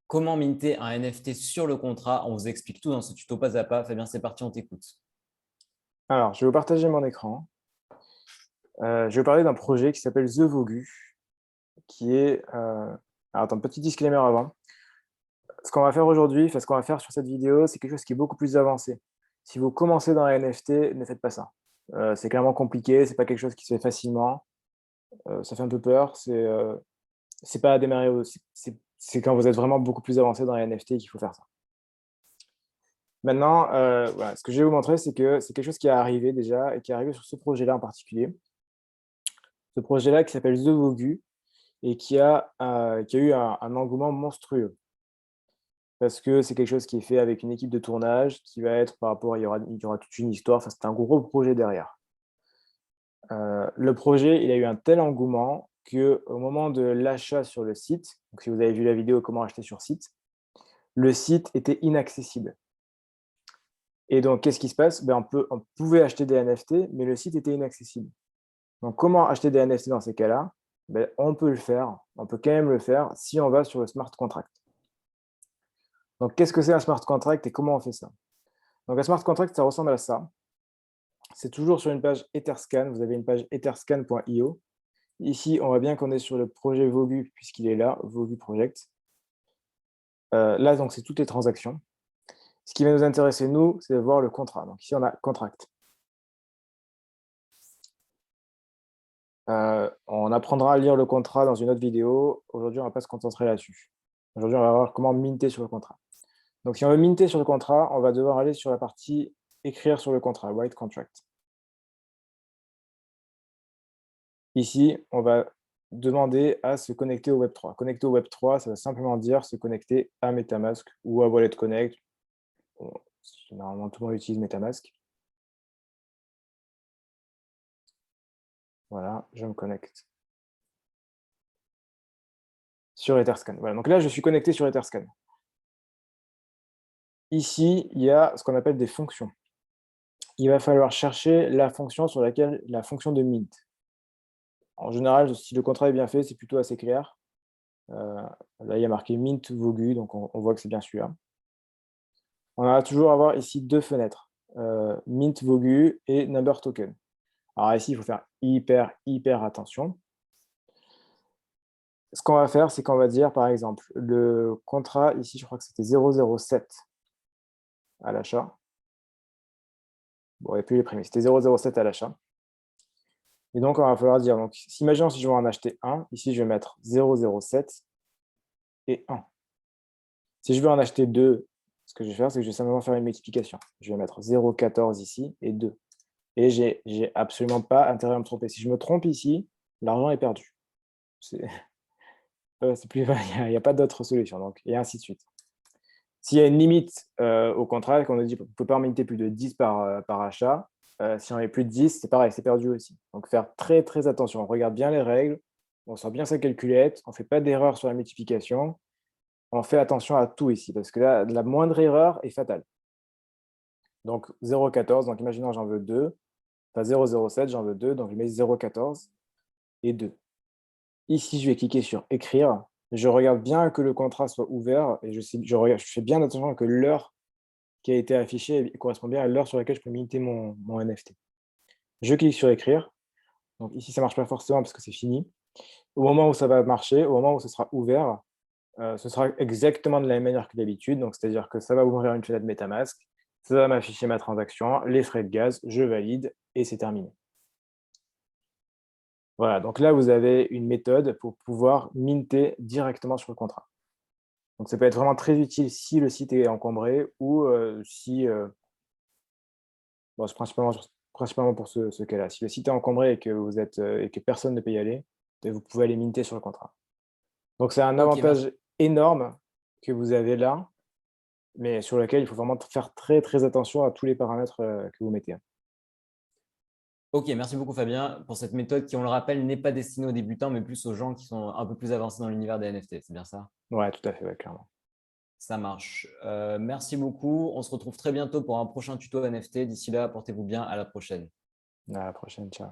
Comment minter un NFT sur le contrat? On vous explique tout dans ce tuto pas à pas. Fabien, c'est parti, on t'écoute. Alors, je vais vous partager mon écran. Je vais vous parler d'un projet qui s'appelle The Vogu, qui est, alors attends, petit disclaimer avant. Ce qu'on va faire aujourd'hui, enfin ce qu'on va faire sur cette vidéo, c'est quelque chose qui est beaucoup plus avancé. Si vous commencez dans la NFT, ne faites pas ça. C'est clairement compliqué, c'est pas quelque chose qui se fait facilement, ça fait un peu peur, c'est pas à démarrer au c'est quand vous êtes vraiment beaucoup plus avancé dans la NFT qu'il faut faire ça. Maintenant, voilà, ce que je vais vous montrer, c'est que c'est quelque chose qui est arrivé déjà et qui est arrivé sur ce projet-là en particulier. Ce projet-là qui s'appelle The Vogu et qui a eu un engouement monstrueux. Parce que c'est quelque chose qui est fait avec une équipe de tournage qui va être par rapport il y aura toute une histoire, enfin, c'est un gros projet derrière. Le projet, il a eu un tel engouement qu'au moment de l'achat sur le site, donc si vous avez vu la vidéo comment acheter sur site, le site était inaccessible et donc qu'est-ce qui se passe? On pouvait acheter des NFT, mais le site était inaccessible. Donc comment acheter des NFT dans ces cas-là? On peut le faire, on peut quand même le faire si on va sur le smart contract. Donc qu'est-ce que c'est un smart contract et comment on fait ça? Donc un smart contract, ça ressemble à ça. C'est toujours sur une page Etherscan, vous avez une page etherscan.io. Ici, on voit bien qu'on est sur le projet Vogu puisqu'il est là, Vogu Project. Là, donc c'est toutes les transactions. Ce qui va nous intéresser, nous, c'est de voir le contrat. Donc ici, on a contract. On apprendra à lire le contrat dans une autre vidéo. Aujourd'hui, on ne va pas se concentrer là-dessus. Aujourd'hui, on va voir comment minter sur le contrat. Donc, si on veut minter sur le contrat, on va devoir aller sur la partie écrire sur le contrat, write contract. Ici, on va demander à se connecter au Web3. Connecter au Web3, ça va simplement dire se connecter à MetaMask ou à Wallet Connect. Bon, généralement, tout le monde utilise MetaMask. Voilà, je me connecte sur Etherscan. Voilà, donc là, je suis connecté sur Etherscan. Ici, il y a ce qu'on appelle des fonctions. Il va falloir chercher la fonction la fonction de mint. En général, si le contrat est bien fait, c'est plutôt assez clair. Là, il y a marqué mint Vogu, donc on voit que c'est bien celui-là. On va toujours avoir ici deux fenêtres, mint Vogu et number token. Alors ici, il faut faire hyper attention. Ce qu'on va faire, c'est qu'on va dire, par exemple, le contrat, ici, je crois que c'était 007 à l'achat. Bon, il n'y a plus les prémices, c'était 007 à l'achat. Et donc, on va falloir dire, donc, imaginons si je veux en acheter un, ici, je vais mettre 007 et 1. Si je veux en acheter 2, ce que je vais faire, c'est que je vais simplement faire une multiplication. Je vais mettre 0,14 ici et 2. Et j'ai absolument pas intérêt à me tromper. Si je me trompe ici, l'argent est perdu. C'est plus, il n'y a pas d'autre solution, donc, et ainsi de suite. S'il y a une limite au contrat, qu'on nous dit qu'on ne peut pas en minter plus de 10 par achat, si on met plus de 10, c'est pareil, c'est perdu aussi. Donc faire très attention. On regarde bien les règles, on sort bien sa calculette, on ne fait pas d'erreur sur la multiplication, on fait attention à tout ici, parce que là, la moindre erreur est fatale. Donc 0,14, donc imaginons j'en veux 2, enfin 0,07, j'en veux 2, donc je mets 0,14 et 2. Ici, je vais cliquer sur écrire. Je regarde bien que le contrat soit ouvert et je fais bien attention que l'heure qui a été affichée correspond bien à l'heure sur laquelle je peux minter mon NFT. Je clique sur écrire. Donc ici, ça ne marche pas forcément parce que c'est fini. Au moment où ça va marcher, au moment où ce sera ouvert, ce sera exactement de la même manière que d'habitude. Donc, c'est-à-dire que ça va ouvrir une fenêtre MetaMask, ça va m'afficher ma transaction, les frais de gaz, je valide et c'est terminé. Voilà, donc là, vous avez une méthode pour pouvoir minter directement sur le contrat. Donc ça peut être vraiment très utile si le site est encombré ou si, bon, c'est principalement pour ce cas-là. Si le site est encombré et que vous êtes, et que personne ne peut y aller, vous pouvez aller minter sur le contrat. Donc c'est un Ok, merci. avantage énorme que vous avez là, mais sur lequel il faut vraiment faire très attention à tous les paramètres, que vous mettez, hein. Ok, merci beaucoup Fabien pour cette méthode qui, on le rappelle, n'est pas destinée aux débutants, mais plus aux gens qui sont un peu plus avancés dans l'univers des NFT. C'est bien ça? Ouais, tout à fait, ouais, clairement. Ça marche. Merci beaucoup. On se retrouve très bientôt pour un prochain tuto NFT. D'ici là, portez-vous bien. À la prochaine. À la prochaine, ciao.